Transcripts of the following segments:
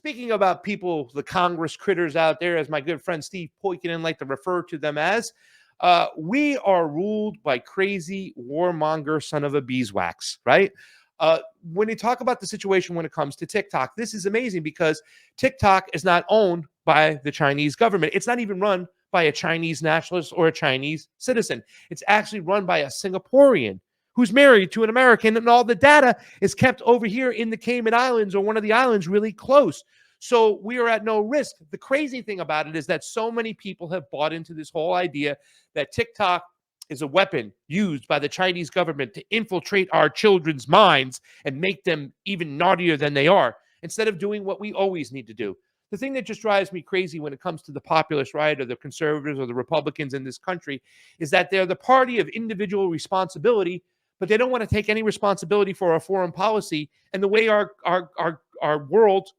speaking about people, the Congress critters out there, as my good friend Steve Poikonen like to refer to them as, we are ruled by crazy warmonger son of a beeswax, right? When you talk about the situation when it comes to TikTok, this is amazing because TikTok is not owned by the Chinese government. It's not even run by a Chinese nationalist or a Chinese citizen. It's actually run by a Singaporean who's married to an American, and all the data is kept over here in the Cayman Islands or one of the islands really close. So we are at no risk. The crazy thing about it is that so many people have bought into this whole idea that TikTok is a weapon used by the Chinese government to infiltrate our children's minds and make them even naughtier than they are, instead of doing what we always need to do. The thing that just drives me crazy when it comes to the populist right or the conservatives or the Republicans in this country is that they're the party of individual responsibility, but they don't want to take any responsibility for our foreign policy and the way our world,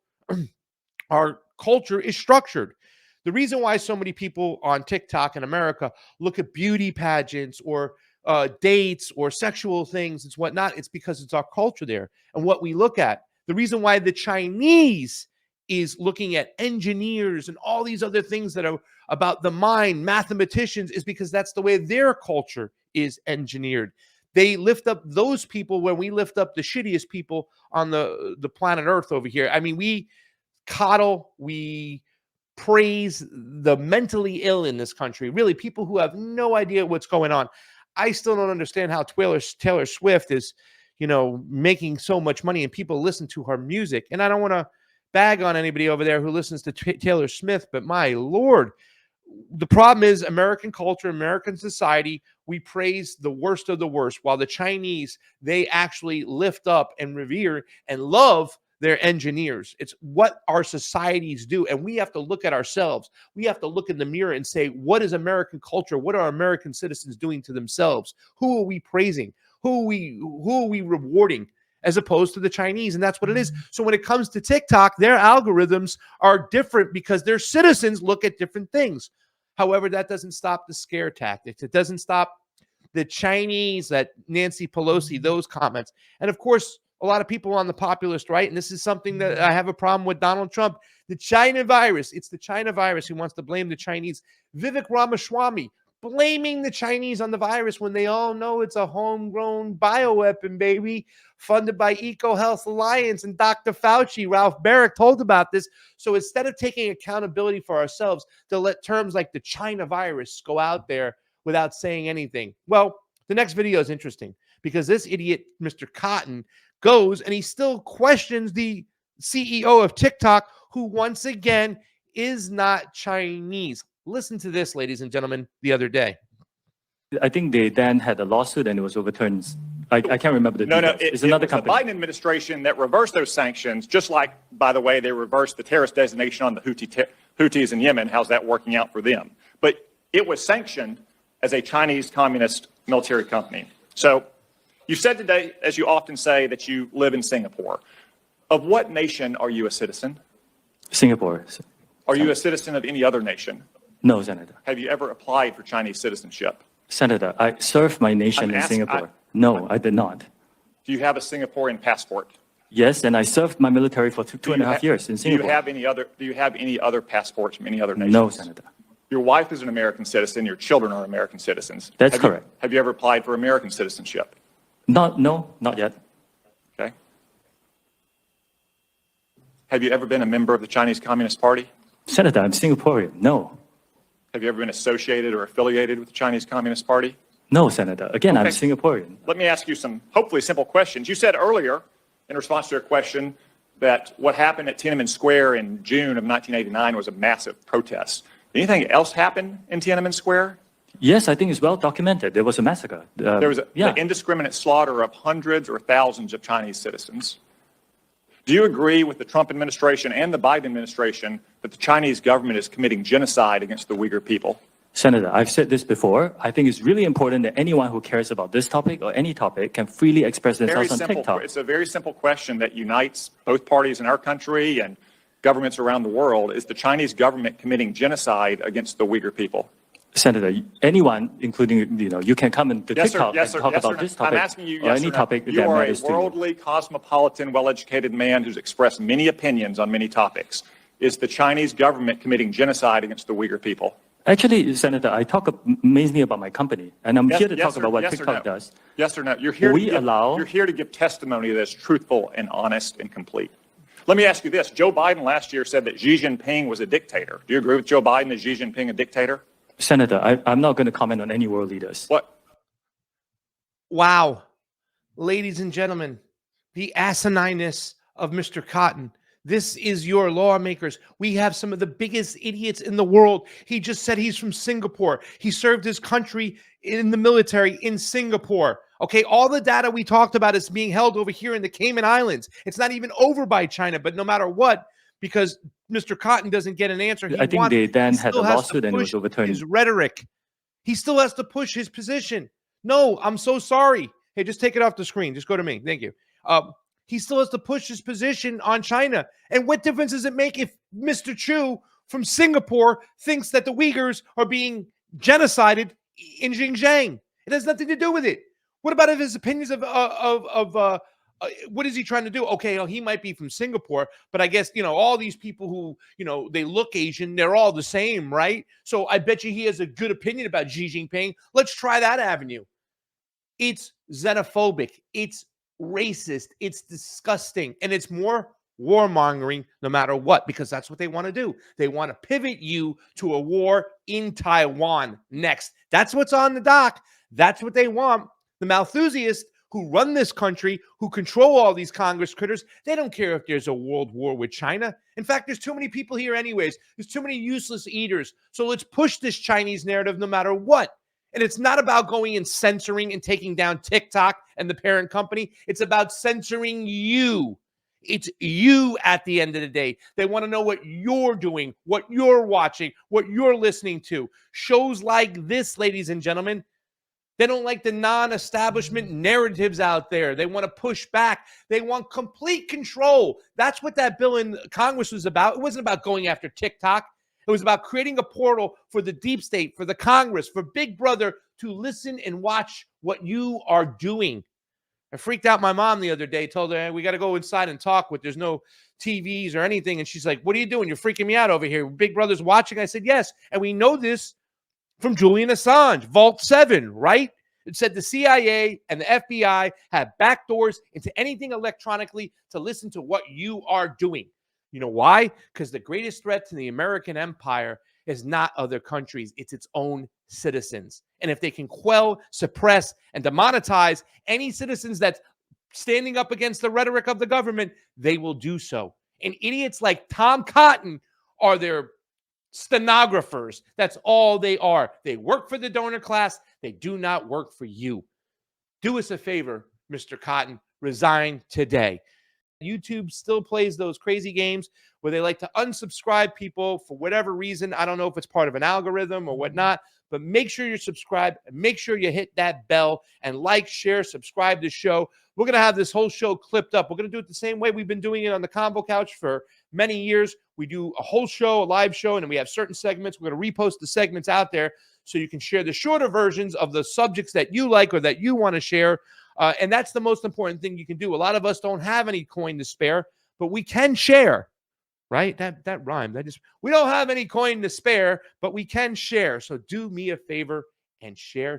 our culture is structured. The reason why so many people on TikTok in America look at beauty pageants or dates or sexual things and whatnot, it's because it's our culture there and what we look at. The reason why the Chinese is looking at engineers and all these other things that are about the mind, mathematicians, is because that's the way their culture is engineered. They lift up those people when we lift up the shittiest people on the planet Earth over here. I mean, we coddle, we praise the mentally ill in this country, really people who have no idea what's going on. I still don't understand how Taylor Swift is, making so much money and people listen to her music. And I don't want to bag on anybody over there who listens to Taylor Swift, but my Lord, the problem is American culture, American society, we praise the worst of the worst, while the Chinese, they actually lift up and revere and love their engineers. It's what our societies do. And we have to look at ourselves. We have to look in the mirror and say, what is American culture? What are American citizens doing to themselves? Who are we praising? Who are we rewarding? As opposed to the Chinese. And that's what it is. So when it comes to TikTok, their algorithms are different because their citizens look at different things. However, that doesn't stop the scare tactics. It doesn't stop the Chinese, that Nancy Pelosi, those comments. And of course, a lot of people on the populist right, and this is something that I have a problem with Donald Trump, the China virus. It's the China virus who wants to blame the Chinese. Vivek Ramaswamy blaming the Chinese on the virus when they all know it's a homegrown bioweapon, baby, funded by EcoHealth Alliance and Dr. Fauci. Ralph Barrick told about this. So instead of taking accountability for ourselves, to let terms like the China virus go out there without saying anything. Well, the next video is interesting because this idiot, Mr. Cotton, goes and he still questions the CEO of TikTok, who once again is not Chinese. Listen to this, ladies and gentlemen, the other day. I think they then had a lawsuit and it was overturned. I can't remember the details. It's another company. The Biden administration that reversed those sanctions, just like, by the way, they reversed the terrorist designation on the Houthis in Yemen. How's that working out for them? But it was sanctioned as a Chinese communist military company. So you said today, as you often say, that you live in Singapore. Of what nation are you a citizen? Singapore. Are you a citizen of any other nation? No, Senator. Have you ever applied for Chinese citizenship? Senator, I served my nation in Singapore. No, I did not. Do you have a Singaporean passport? Yes, and I served my military for two and a half years in Singapore. Do you have any other passports from any other nations? No, Senator. Your wife is an American citizen. Your children are American citizens. That's correct. Have you ever applied for American citizenship? No, not yet. Okay. Have you ever been a member of the Chinese Communist Party? Senator, I'm Singaporean. No. Have you ever been associated or affiliated with the Chinese Communist Party? No, Senator. Again, Okay. I'm Singaporean. Let me ask you some hopefully simple questions. You said earlier, in response to a question, that what happened at Tiananmen Square in June of 1989 was a massive protest. Anything else happen in Tiananmen Square? Yes, I think it's well documented. There was a massacre. There was the indiscriminate slaughter of hundreds or thousands of Chinese citizens. Do you agree with the Trump administration and the Biden administration that the Chinese government is committing genocide against the Uyghur people? Senator, I've said this before. I think it's really important that anyone who cares about this topic or any topic can freely express themselves on TikTok. It's a very simple question that unites both parties in our country and governments around the world. Is the Chinese government committing genocide against the Uyghur people? Senator, anyone, including, you can come into Yes, sir. TikTok Yes, sir. and talk Yes, about sir. this topic I'm asking you, or yes any or no. topic You that are a matters to you. worldly, cosmopolitan, well-educated man who's expressed many opinions on many topics. Is the Chinese government committing genocide against the Uyghur people? Actually, Senator, I talk mainly about my company, and I'm here to talk sir. about what Yes or TikTok no? does. Yes or no? You're here to give testimony that's truthful and honest and complete. Let me ask you this. Joe Biden last year said that Xi Jinping was a dictator. Do you agree with Joe Biden? Is Xi Jinping a dictator? Senator, I'm not going to comment on any world leaders. What? Wow. Ladies and gentlemen, the asinineness of Mr. Cotton. This is your lawmakers. We have some of the biggest idiots in the world. He just said he's from Singapore. He served his country in the military in Singapore. Okay, all the data we talked about is being held over here in the Cayman Islands. It's not even over by China, but no matter what, because Mr. Cotton doesn't get an answer. I think they then had a lawsuit and it was His overturned. rhetoric. He still has to push his position. No, I'm so sorry. Hey, just take it off the screen. Just go to me. Thank you. He still has to push his position on China. And what difference does it make if Mr. Chu from Singapore thinks that the Uyghurs are being genocided in Xinjiang? It has nothing to do with it. What about if his opinions of what is he trying to do? Okay, he might be from Singapore, but I guess, all these people who, they look Asian, they're all the same, right? So I bet you he has a good opinion about Xi Jinping. Let's try that avenue. It's xenophobic. It's racist. It's disgusting. And it's more warmongering no matter what, because that's what they want to do. They want to pivot you to a war in Taiwan next. That's what's on the dock. That's what they want. The Malthusiasts who run this country, who control all these Congress critters, they don't care if there's a world war with China. In fact, there's too many people here anyways. There's too many useless eaters. So let's push this Chinese narrative no matter what. And it's not about going and censoring and taking down TikTok and the parent company. It's about censoring you. It's you at the end of the day. They want to know what you're doing, what you're watching, what you're listening to. Shows like this, ladies and gentlemen. They don't like the non-establishment narratives out there. They want to push back. They want complete control. That's what that bill in Congress was about. It wasn't about going after TikTok. It was about creating a portal for the deep state, for the Congress, for Big Brother to listen and watch what you are doing. I freaked out my mom the other day, told her, hey, we got to go inside and talk there's no TVs or anything. And she's like, what are you doing? You're freaking me out over here. Big Brother's watching. I said, yes. And we know this from Julian Assange, Vault 7, right? It said the CIA and the FBI have backdoors into anything electronically to listen to what you are doing. You know why? Because the greatest threat to the American empire is not other countries. It's its own citizens. And if they can quell, suppress, and demonetize any citizens that's standing up against the rhetoric of the government, they will do so. And idiots like Tom Cotton are their stenographers. That's all they are. They work for the donor class. They do not work for you. Do us a favor, Mr. Cotton. Resign today. YouTube still plays those crazy games where they like to unsubscribe people for whatever reason. I don't know if it's part of an algorithm or whatnot, but make sure you're subscribed and make sure you hit that bell and like, share, subscribe to the show. We're going to have this whole show clipped up. We're going to do it the same way we've been doing it on the Convo Couch for many years. We do a whole show, a live show, and then we have certain segments. We're going to repost the segments out there so you can share the shorter versions of the subjects that you like or that you want to share. And that's the most important thing you can do. A lot of us don't have any coin to spare, but we can share, right? That rhymed. We don't have any coin to spare, but we can share. So do me a favor and share.